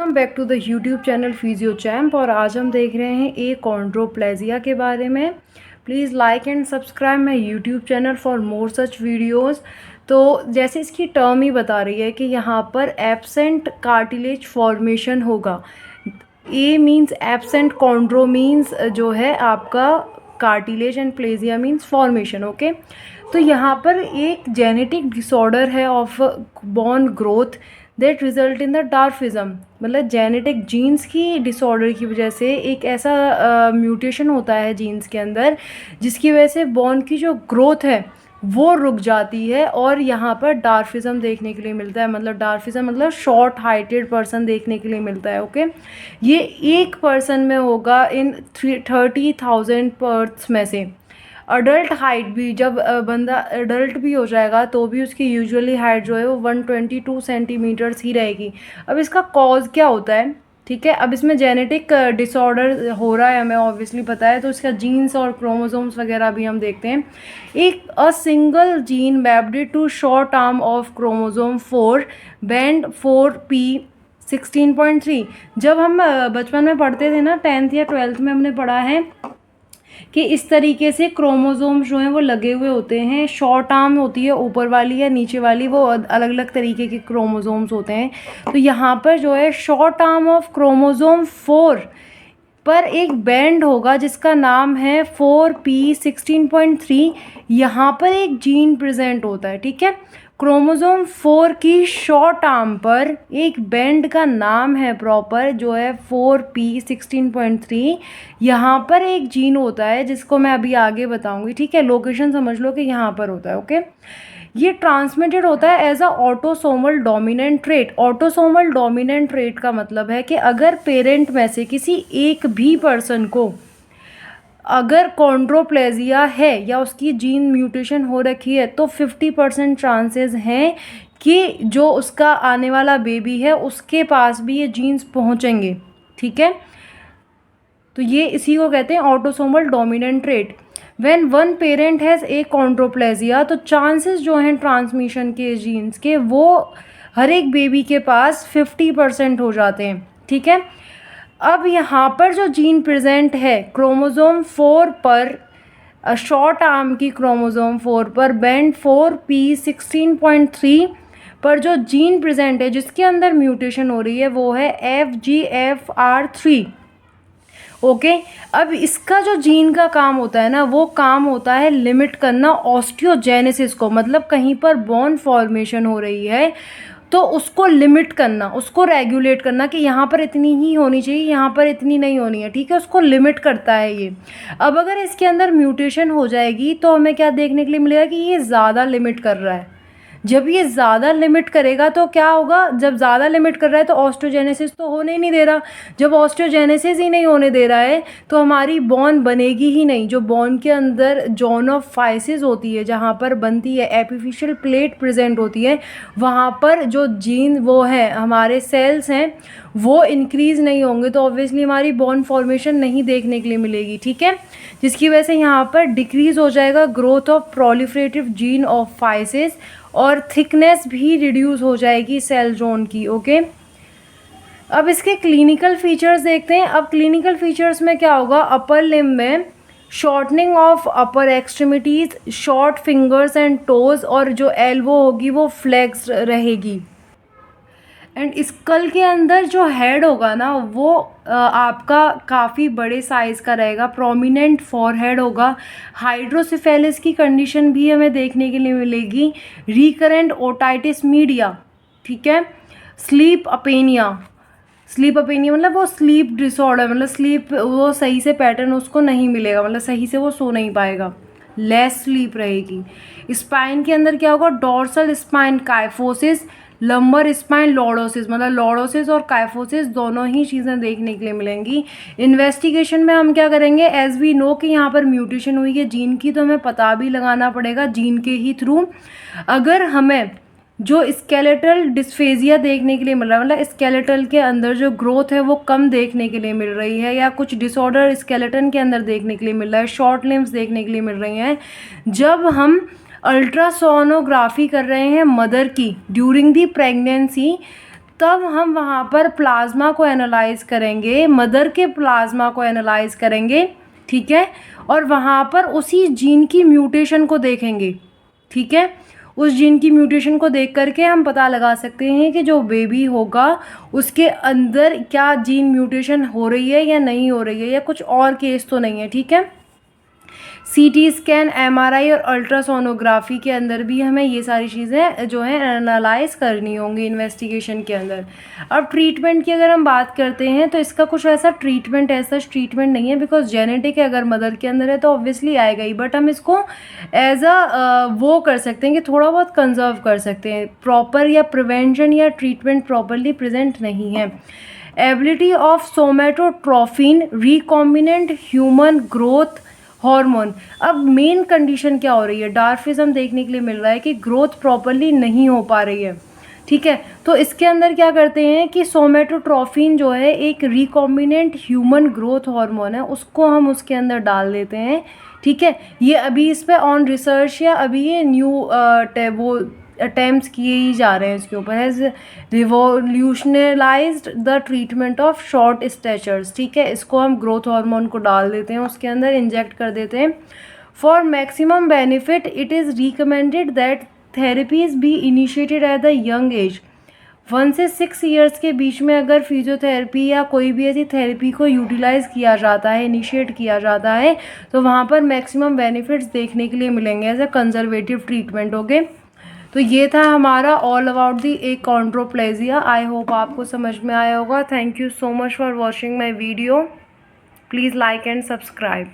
Welcome back to the YouTube channel physio champ. और आज हम देख रहे हैं एकॉन्ड्रोप्लेजिया के बारे में। Please like and subscribe my YouTube channel for more such videos. तो जैसे इसकी टर्म ही बता रही है कि यहाँ पर एब्सेंट कार्टिलेज फॉर्मेशन होगा। A means absent, chondro means जो है आपका cartilage, and plasia means formation. Okay, तो यहाँ पर एक जेनेटिक डिसऑर्डर है of bone growth that result in the dwarfism. मतलब जेनेटिक जीन्स की डिसऑर्डर की वजह से एक ऐसा म्यूटेशन होता है जीन्स के अंदर जिसकी वजह से बोन की जो ग्रोथ है वो रुक जाती है और यहाँ पर डार्फिज्म देखने के लिए मिलता है। मतलब डार्फिज्म मतलब शॉर्ट हाइटेड पर्सन देखने के लिए मिलता है। ओके, ये एक पर्सन में होगा इन 30,000 बर्थ्स में से। अडल्ट हाइट भी जब बंदा अडल्ट भी हो जाएगा तो भी उसकी यूजुअली हाइट जो है वो 122 सेंटीमीटर्स ही रहेगी। अब इसका कॉज क्या होता है, ठीक है। अब इसमें जेनेटिक डिसऑर्डर हो रहा है, हमें ऑब्वियसली पता है, तो इसका जीन्स और क्रोमोसोम्स वगैरह भी हम देखते हैं। एक single gene mapped to short arm of chromosome 4 band 4p16.3। जब हम बचपन में पढ़ते थे ना, 10th या 12th में हमने पढ़ा है कि इस तरीके से क्रोमोसोम्स जो हैं वो लगे हुए होते हैं। शॉर्ट आर्म होती है ऊपर वाली या नीचे वाली, वो अलग अलग तरीके के क्रोमोसोम्स होते हैं। तो यहाँ पर जो है शॉर्ट आर्म ऑफ क्रोमोसोम 4 पर एक बैंड होगा जिसका नाम है 4p16.3। यहाँ पर एक जीन प्रेजेंट होता है, ठीक है। क्रोमोसोम 4 की शॉर्ट आर्म पर एक बैंड का नाम है प्रॉपर जो है 4p16.3। यहाँ पर एक जीन होता है जिसको मैं अभी आगे बताऊंगी, ठीक है। लोकेशन समझ लो कि यहाँ पर होता है। ओके, ये ट्रांसमिटेड होता है as a autosomal dominant trait. Autosomal dominant trait का मतलब है कि अगर पेरेंट में से किसी एक भी पर्सन को अगर कॉन्ड्रोप्लेजिया है या उसकी जीन म्यूटेशन हो रखी है तो 50% चांसेस हैं कि जो उसका आने वाला बेबी है उसके पास भी ये जीन्स पहुंचेंगे, ठीक है। तो ये इसी को कहते हैं autosomal dominant trait. When one parent has a achondroplasia तो चांसेस जो हैं ट्रांसमिशन के जीन्स के वो हर एक बेबी के पास 50% हो जाते हैं, ठीक है। अब यहाँ पर जो जीन प्रेजेंट है क्रोमोसोम 4 पर, शॉर्ट आर्म की क्रोमोसोम 4 पर बैंड 4p16.3 पर जो जीन प्रेजेंट है जिसके अंदर म्यूटेशन हो रही है वो है FGFR3। ओके, अब इसका जो जीन का काम होता है ना, वो काम होता है लिमिट करना ऑस्टियोजेनेसिस को। मतलब कहीं पर बोन फॉर्मेशन हो रही है तो उसको लिमिट करना, उसको रेगुलेट करना कि यहाँ पर इतनी ही होनी चाहिए, यहाँ पर इतनी नहीं होनी है, ठीक है। उसको लिमिट करता है ये। अब अगर इसके अंदर म्यूटेशन हो जाएगी तो हमें क्या देखने के लिए मिलेगा कि ये ज़्यादा लिमिट कर रहा है। जब ये ज़्यादा लिमिट करेगा तो क्या होगा, जब ज़्यादा लिमिट कर रहा है तो ऑस्टियोजेनेसिस तो होने ही नहीं दे रहा। जब ऑस्टियोजेनेसिस ही नहीं होने दे रहा है तो हमारी बॉन बनेगी ही नहीं। जो बॉन के अंदर जोन ऑफ फाइसिस होती है, जहाँ पर बनती है, एपिफिशियल प्लेट प्रेजेंट होती है, वहाँ पर जो जीन वो है, हमारे सेल्स हैं, वो इंक्रीज़ नहीं होंगे तो ऑब्वियसली हमारी बॉन फॉर्मेशन नहीं देखने के लिए मिलेगी, ठीक है। जिसकी वजह से यहाँ पर डिक्रीज़ हो जाएगा growth of proliferative gene of physis और थिकनेस भी रिड्यूस हो जाएगी सेल जोन की। ओके, अब इसके क्लिनिकल फीचर्स देखते हैं। अब क्लिनिकल फीचर्स में क्या होगा, अपर लिम्ब में shortening of upper extremities, short fingers and toes, और जो एल्बो होगी वो फ्लेक्स रहेगी। एंड स्कल के अंदर जो हेड होगा ना वो आपका काफ़ी बड़े साइज़ का रहेगा, प्रोमिनेंट फॉरहेड होगा। हाइड्रोसिफेलिस की कंडीशन भी हमें देखने के लिए मिलेगी। रिकरेंट ओटाइटिस मीडिया, ठीक है। स्लीप अपेनिया, स्लीप अपेनिया मतलब वो स्लीप डिसऑर्डर, मतलब स्लीप वो सही से पैटर्न उसको नहीं मिलेगा, मतलब सही से वो सो नहीं पाएगा, लेस स्लीप रहेगी। स्पाइन के अंदर क्या होगा, dorsal spine kyphosis, lumbar spine lordosis, मतलब लॉर्डोसिस और काइफोसिस दोनों ही चीज़ें देखने के लिए मिलेंगी। इन्वेस्टिगेशन में हम क्या करेंगे, एज वी नो कि यहाँ पर म्यूटेशन हुई है जीन की तो हमें पता भी लगाना पड़ेगा जीन के ही थ्रू। अगर हमें जो स्केलेटल डिस्फेजिया देखने के लिए मिल रहा है, मतलब स्केलेटल के अंदर जो ग्रोथ है वो कम देखने के लिए मिल रही है, या कुछ डिसऑर्डर स्केलेटन के अंदर देखने के लिए मिल रहा है, शॉर्ट लिम्स देखने के लिए मिल रही हैं, जब हम अल्ट्रासोनोग्राफी कर रहे हैं मदर की ड्यूरिंग दी प्रेगनेंसी तब हम वहाँ पर प्लाज्मा को एनालाइज़ करेंगे, मदर के प्लाज्मा को एनालाइज़ करेंगे, ठीक है, और वहाँ पर उसी जीन की म्यूटेशन को देखेंगे, ठीक है। उस जीन की म्यूटेशन को देख करके हम पता लगा सकते हैं कि जो बेबी होगा उसके अंदर क्या जीन म्यूटेशन हो रही है या नहीं हो रही है, या कुछ और केस तो नहीं है, ठीक है। सीटी स्कैन, एमआरआई और अल्ट्रासोनोग्राफी के अंदर भी हमें ये सारी चीज़ें जो है एनालाइज करनी होंगी इन्वेस्टिगेशन के अंदर। अब ट्रीटमेंट की अगर हम बात करते हैं तो इसका कुछ ऐसा ट्रीटमेंट नहीं है, बिकॉज जेनेटिक है, अगर मदर के अंदर है तो ऑब्वियसली आएगा ही, बट हम इसको एज वो कर सकते हैं कि थोड़ा बहुत कंजर्व कर सकते हैं। प्रॉपर या प्रिवेंशन या ट्रीटमेंट प्रॉपरली प्रेजेंट नहीं है। Ability of somatotrophin recombinant human growth hormone. अब मेन कंडीशन क्या हो रही है, डार्फिज्म देखने के लिए मिल रहा है कि ग्रोथ प्रॉपरली नहीं हो पा रही है, ठीक है। तो इसके अंदर क्या करते हैं कि सोमेटोट्रोफिन जो है एक रिकॉम्बिनेंट ह्यूमन ग्रोथ हार्मोन है, उसको हम उसके अंदर डाल देते हैं, ठीक है। ये अभी इस पे ऑन रिसर्च या अभी ये न्यू वो अटैम्प्ट्स किए ही जा रहे हैं इसके ऊपर। Has revolutionised the treatment of short statures, ठीक है। इसको हम ग्रोथ हार्मोन को डाल देते हैं, उसके अंदर इंजेक्ट कर देते हैं। For maximum benefit it is recommended that therapies be initiated at the young age. 1 से 6 ईयर्स के बीच में अगर फिजियोथेरेपी या कोई भी ऐसी थेरेपी को यूटिलाइज़ किया जाता है, इनिशिएट किया जाता है, तो वहाँ पर मैक्सिमम बेनिफिट्स देखने के लिए मिलेंगे as a conservative treatment, okay. तो ये था हमारा all about the achondroplasia. I hope आपको समझ में आया होगा। Thank you so much for watching my video. Please like and subscribe.